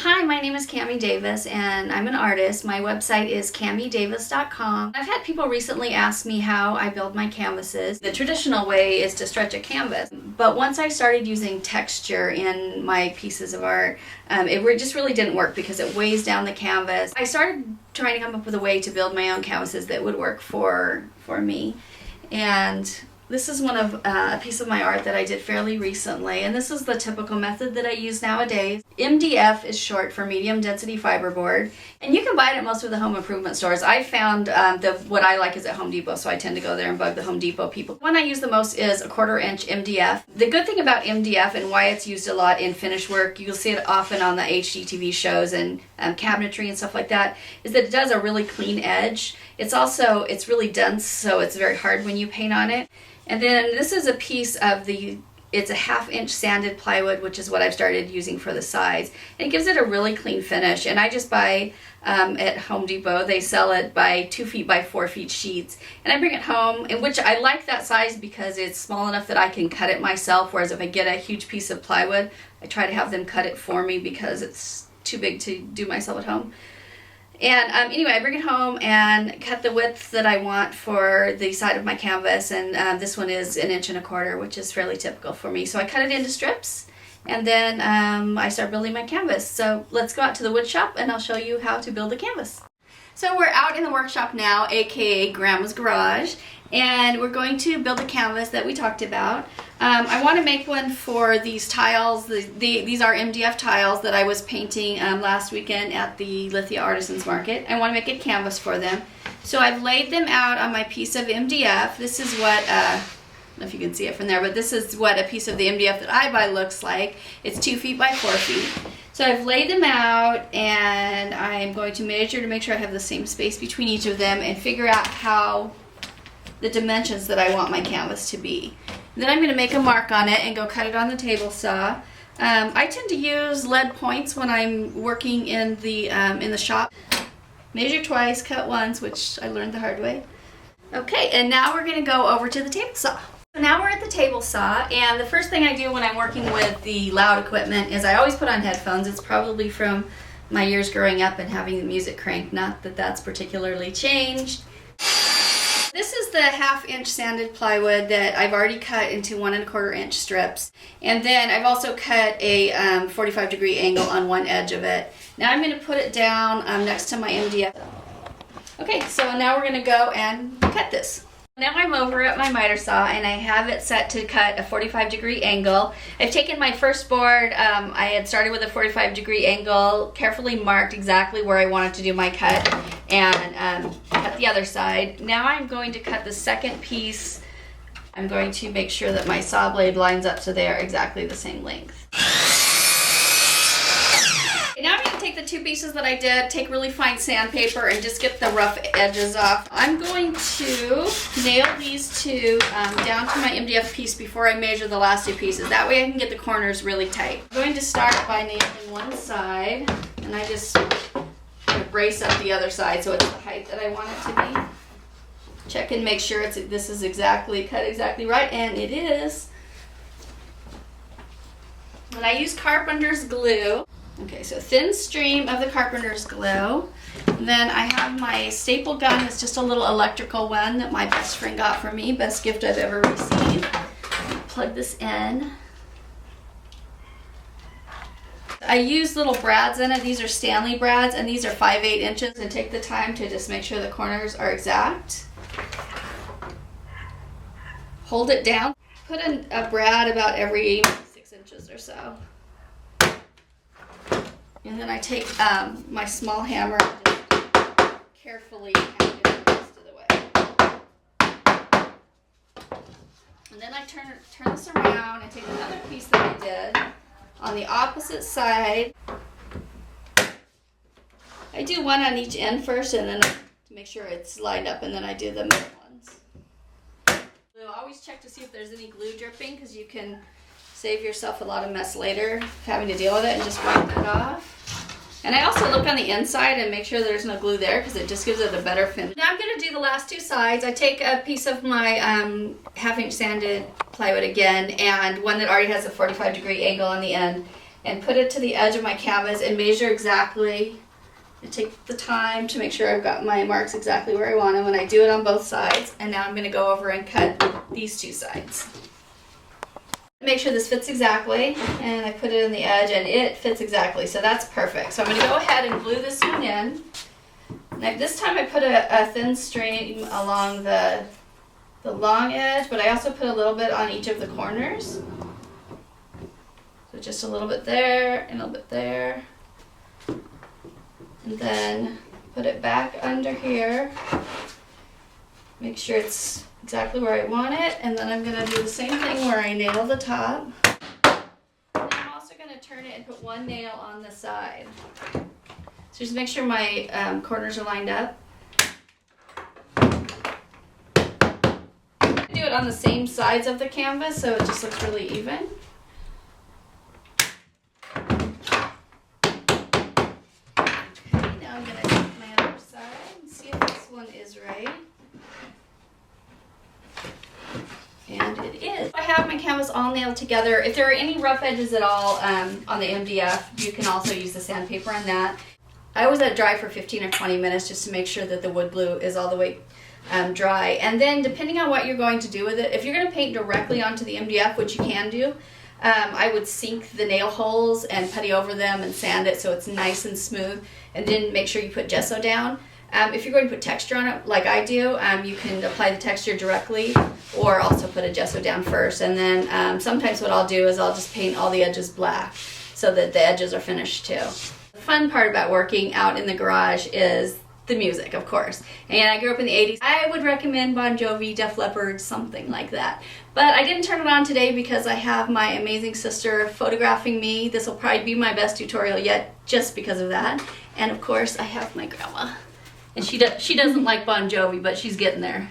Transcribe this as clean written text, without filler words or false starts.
Hi, my name is Cammy Davis and I'm an artist. My website is cammydavis.com. I've had people recently ask me how I build my canvases. The traditional way is to stretch a canvas, but once I started using texture in my pieces of art, it just really didn't work because it weighs down the canvas. I started trying to come up with a way to build my own canvases that would work for me. And this is a piece of my art that I did fairly recently, and this is the typical method that I use nowadays. MDF is short for medium density fiberboard, and you can buy it at most of the home improvement stores. I found what I like is at Home Depot, so I tend to go there and bug the Home Depot people. The one I use the most is a 1/4 inch MDF. The good thing about MDF and why it's used a lot in finish work, you'll see it often on the HGTV shows and cabinetry and stuff like that, is that it does a really clean edge. It's really dense, so it's very hard when you paint on it. And then this is a piece of it's a 1/2 inch sanded plywood, which is what I've started using for the sides. And it gives it a really clean finish. And I just buy at Home Depot, they sell it by 2 feet by 4 feet sheets. And I bring it home, in which I like that size because it's small enough that I can cut it myself. Whereas if I get a huge piece of plywood, I try to have them cut it for me because it's too big to do myself at home. And anyway, I bring it home and cut the width that I want for the side of my canvas, and this one is 1 1/4 inch, which is fairly typical for me. So I cut it into strips, and then I start building my canvas. So let's go out to the wood shop and I'll show you how to build a canvas. So we're out in the workshop now, aka Grandma's Garage, and we're going to build a canvas that we talked about. I want to make one for these tiles. These are MDF tiles that I was painting last weekend at the Lithia Artisans Market. I want to make a canvas for them. So I've laid them out on my piece of MDF. This is what, I don't know if you can see it from there, but this is what a piece of the MDF that I buy looks like. It's 2 feet by 4 feet. So I've laid them out, and I'm going to measure to make sure I have the same space between each of them and figure out how the dimensions that I want my canvas to be. Then I'm going to make a mark on it and go cut it on the table saw. I tend to use lead points when I'm working in the shop. Measure twice, cut once, which I learned the hard way. Okay, and now we're going to go over to the table saw. So now we're at the table saw, and the first thing I do when I'm working with the loud equipment is I always put on headphones. It's probably from my years growing up and having the music cranked, not that that's particularly changed. This is the 1/2 inch sanded plywood that I've already cut into 1 1/4 inch strips. And then I've also cut a 45-degree angle on one edge of it. Now I'm going to put it down next to my MDF. Okay, so now we're going to go and cut this. Now I'm over at my miter saw and I have it set to cut a 45-degree angle. I've taken my first board, I had started with a 45-degree angle, carefully marked exactly where I wanted to do my cut, and cut the other side. Now I'm going to cut the second piece. I'm going to make sure that my saw blade lines up so they are exactly the same length. Now I'm going to take the 2 pieces that I did, take really fine sandpaper, and just get the rough edges off. I'm going to nail these 2 down to my MDF piece before I measure the last 2 pieces. That way I can get the corners really tight. I'm going to start by nailing one side, and I just brace up the other side so it's the height that I want it to be. Check and make sure this is cut exactly right, and it is. And I use carpenter's glue. Okay, so thin stream of the carpenter's glue. And then I have my staple gun. It's just a little electrical one that my best friend got for me. Best gift I've ever received. Plug this in. I use little brads in it. These are Stanley brads, and these are 5/8 inches. And take the time to just make sure the corners are exact. Hold it down. Put in a brad about every 6 inches or so. And then I take my small hammer and just carefully hammer it the rest of the way. And then I turn this around and take another piece that I did on the opposite side. I do one on each end first, and then to make sure it's lined up, and then I do the middle ones. So always check to see if there's any glue dripping, because you can save yourself a lot of mess later having to deal with it, and just wipe that off. And I also look on the inside and make sure there's no glue there because it just gives it a better finish. Now I'm going to do the last 2 sides. I take a piece of my 1/2 inch sanded plywood again, and one that already has a 45-degree angle on the end, and put it to the edge of my canvas and measure exactly. I take the time to make sure I've got my marks exactly where I want them when I do it on both sides. And now I'm going to go over and cut these two sides. Make sure this fits exactly, and I put it in the edge and it fits exactly, so that's perfect. So I'm going to go ahead and glue this one in. Now, this time I put a thin string along the long edge, but I also put a little bit on each of the corners. So just a little bit there and a little bit there. And then put it back under here. Make sure it's exactly where I want it, and then I'm going to do the same thing where I nail the top. And I'm also going to turn it and put one nail on the side. So just make sure my corners are lined up. Do it on the same sides of the canvas so it just looks really even. Okay, now I'm going to take my other side and see if this one is right. And it is. I have my canvas all nailed together. If there are any rough edges at all on the MDF, you can also use the sandpaper on that. I always let it dry for 15 or 20 minutes just to make sure that the wood glue is all the way dry. And then depending on what you're going to do with it, if you're going to paint directly onto the MDF, which you can do, I would sink the nail holes and putty over them and sand it so it's nice and smooth. And then make sure you put gesso down. If you're going to put texture on it like I do, you can apply the texture directly or also put a gesso down first. And then sometimes what I'll do is I'll just paint all the edges black so that the edges are finished too. The fun part about working out in the garage is the music, of course. And I grew up in the 80s. I would recommend Bon Jovi, Def Leppard, something like that. But I didn't turn it on today because I have my amazing sister photographing me. This will probably be my best tutorial yet just because of that. And of course I have my grandma. And she doesn't like Bon Jovi, but she's getting there.